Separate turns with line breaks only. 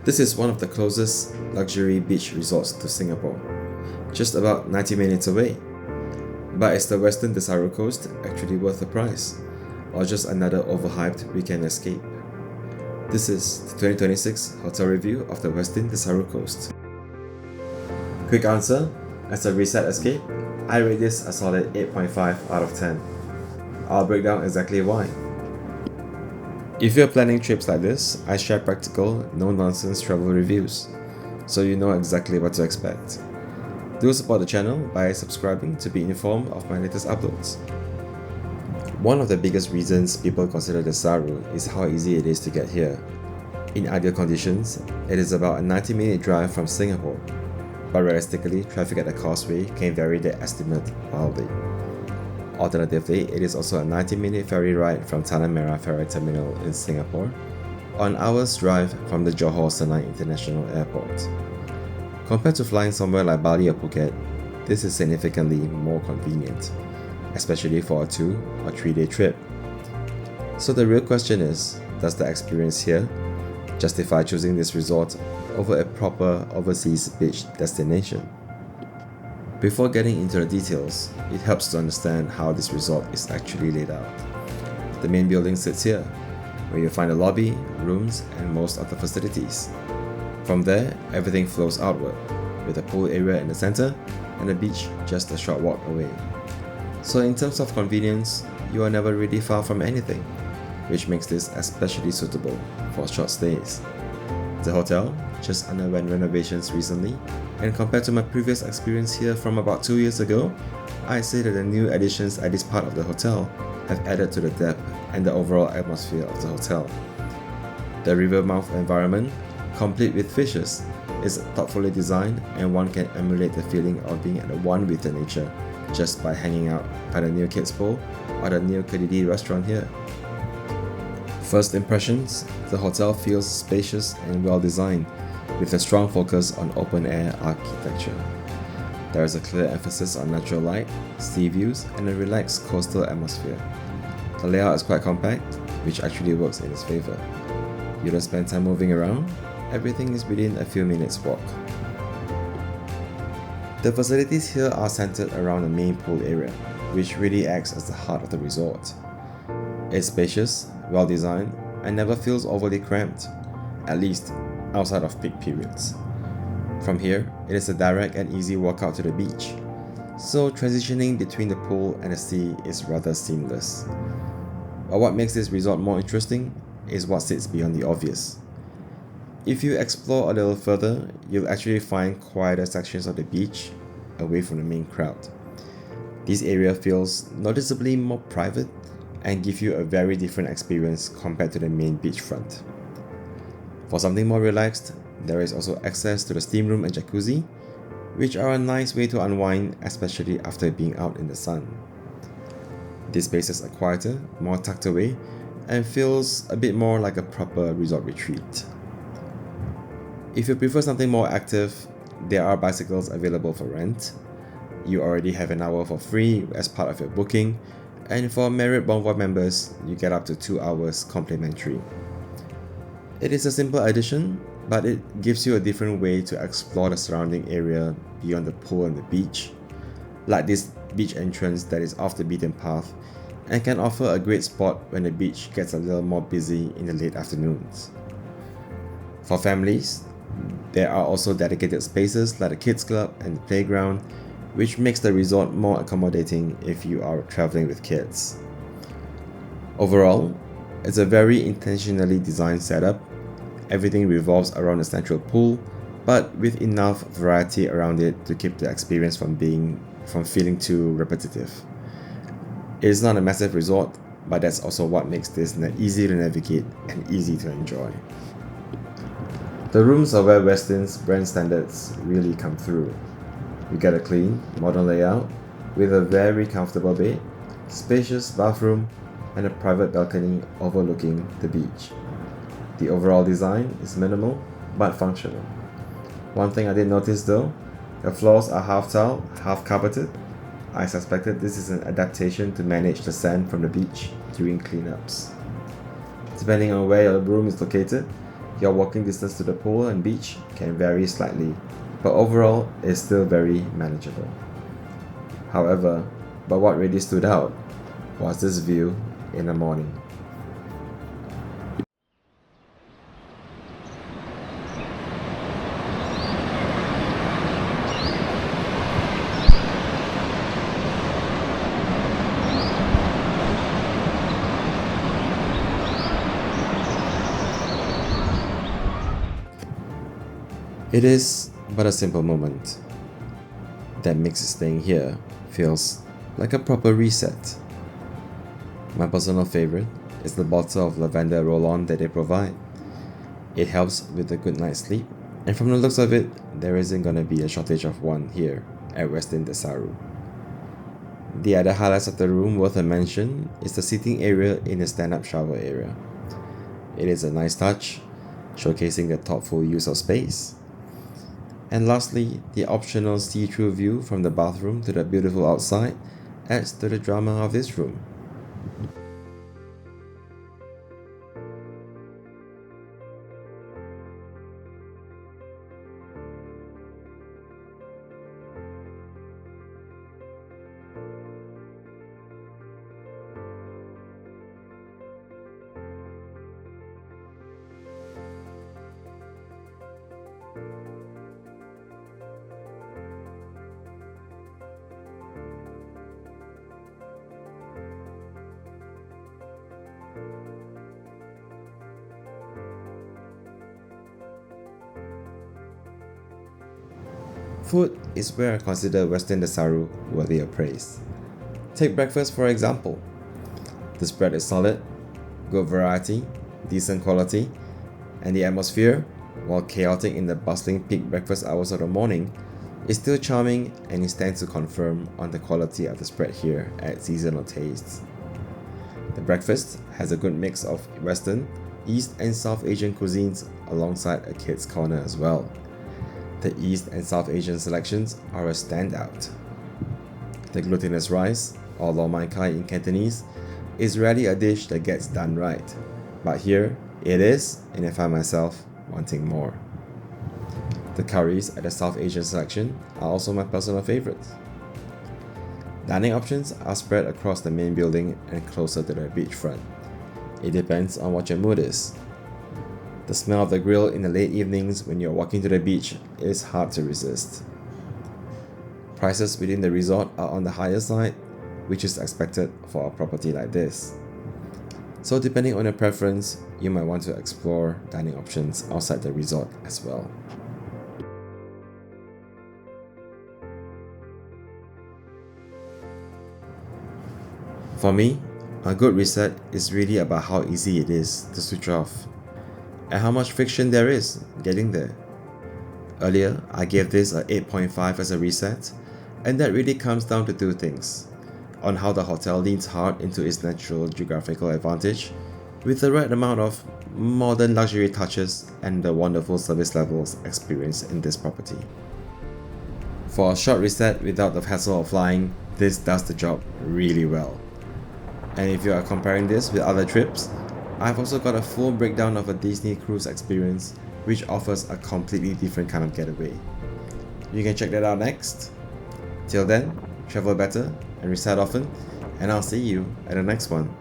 This is one of the closest luxury beach resorts to Singapore, just about 90 minutes away. But is the Westin Desaru Coast actually worth the price, or just another overhyped weekend escape? This is the 2026 hotel review of the Westin Desaru Coast. Quick answer, as a reset escape, I rate this a solid 8.5 out of 10. I'll break down exactly why. If you're planning trips like this, I share practical, no-nonsense travel reviews, so you know exactly what to expect. Do support the channel by subscribing to be informed of my latest uploads. One of the biggest reasons people consider Desaru is how easy it is to get here. In ideal conditions, it is about a 90-minute drive from Singapore, but realistically, traffic at the causeway can vary the estimate wildly. Alternatively, it is also a 90-minute ferry ride from Tanah Merah Ferry Terminal in Singapore, or an hour's drive from the Johor Bahru International Airport. Compared to flying somewhere like Bali or Phuket, this is significantly more convenient, especially for a 2 or 3 day trip. So the real question is, does the experience here justify choosing this resort over a proper overseas beach destination? Before getting into the details, it helps to understand how this resort is actually laid out. The main building sits here, where you find the lobby, rooms, and most of the facilities. From there, everything flows outward, with a pool area in the center and a beach just a short walk away. So in terms of convenience, you are never really far from anything, which makes this especially suitable for short stays. The hotel just underwent renovations recently, and compared to my previous experience here from about 2 years ago, I say that the new additions at this part of the hotel have added to the depth and the overall atmosphere of the hotel. The river mouth environment, complete with fishes, is thoughtfully designed, and one can emulate the feeling of being at one with the nature just by hanging out by the new kids pool or the new Kedidi restaurant here. First impressions, the hotel feels spacious and well designed, with a strong focus on open-air architecture. There is a clear emphasis on natural light, sea views, and a relaxed coastal atmosphere. The layout is quite compact, which actually works in its favor. You don't spend time moving around, everything is within a few minutes walk. The facilities here are centered around the main pool area, which really acts as the heart of the resort. It's spacious, well designed, and never feels overly cramped, at least outside of peak periods. From here, it is a direct and easy walk out to the beach, so transitioning between the pool and the sea is rather seamless. But what makes this resort more interesting is what sits beyond the obvious. If you explore a little further, you'll actually find quieter sections of the beach away from the main crowd. This area feels noticeably more private and give you a very different experience compared to the main beachfront. For something more relaxed, there is also access to the steam room and jacuzzi, which are a nice way to unwind, especially after being out in the sun. These spaces are quieter, more tucked away, and feels a bit more like a proper resort retreat. If you prefer something more active, there are bicycles available for rent. You already have an hour for free as part of your booking, and for Merit Bonvoy members, you get up to 2 hours complimentary. It is a simple addition, but it gives you a different way to explore the surrounding area beyond the pool and the beach, like this beach entrance that is off the beaten path and can offer a great spot when the beach gets a little more busy in the late afternoons. For families, there are also dedicated spaces like the kids club and the playground, which makes the resort more accommodating if you are traveling with kids. Overall, it's a very intentionally designed setup. Everything revolves around a central pool, but with enough variety around it to keep the experience from feeling too repetitive. It is not a massive resort, but that's also what makes this easy to navigate and easy to enjoy. The rooms are where Westin's brand standards really come through. You get a clean, modern layout with a very comfortable bed, spacious bathroom, and a private balcony overlooking the beach. The overall design is minimal but functional. One thing I did notice though, the floors are half tile, half carpeted. I suspected this is an adaptation to manage the sand from the beach during cleanups. Depending on where your room is located, Your walking distance to the pool and beach can vary slightly, but overall it's still very manageable. But what really stood out was this view in the morning. It is but a simple moment that makes staying here feels like a proper reset. My personal favorite is the bottle of lavender roll-on that they provide. It helps with a good night's sleep, and from the looks of it, there isn't gonna be a shortage of one here at Westin Desaru. The other highlights of the room worth a mention is the seating area in the stand-up shower area. It is a nice touch, showcasing the thoughtful use of space. And lastly, the optional see-through view from the bathroom to the beautiful outside adds to the drama of this room. Food is where I consider Westin Desaru worthy of praise. Take breakfast for example. The spread is solid, good variety, decent quality, and the atmosphere, while chaotic in the bustling peak breakfast hours of the morning, is still charming and it stands to confirm on the quality of the spread here at Seasonal Tastes. The breakfast has a good mix of Western, East and South Asian cuisines alongside a kids' corner as well. The East and South Asian selections are a standout. The glutinous rice, or lo mai kai in Cantonese, is rarely a dish that gets done right, but here it is, and I find myself wanting more. The curries at the South Asian selection are also my personal favorites. Dining options are spread across the main building and closer to the beachfront. It depends on what your mood is. The smell of the grill in the late evenings when you're walking to the beach is hard to resist. Prices within the resort are on the higher side, which is expected for a property like this. So depending on your preference, you might want to explore dining options outside the resort as well. For me, a good reset is really about how easy it is to switch off and how much friction there is getting there. Earlier, I gave this a 8.5 as a reset, and that really comes down to two things: on how the hotel leans hard into its natural geographical advantage, with the right amount of modern luxury touches and the wonderful service levels experienced in this property. For a short reset without the hassle of flying, this does the job really well. And if you are comparing this with other trips, I've also got a full breakdown of a Disney cruise experience, which offers a completely different kind of getaway. You can check that out next. Till then, travel better and reset often, and I'll see you at the next one.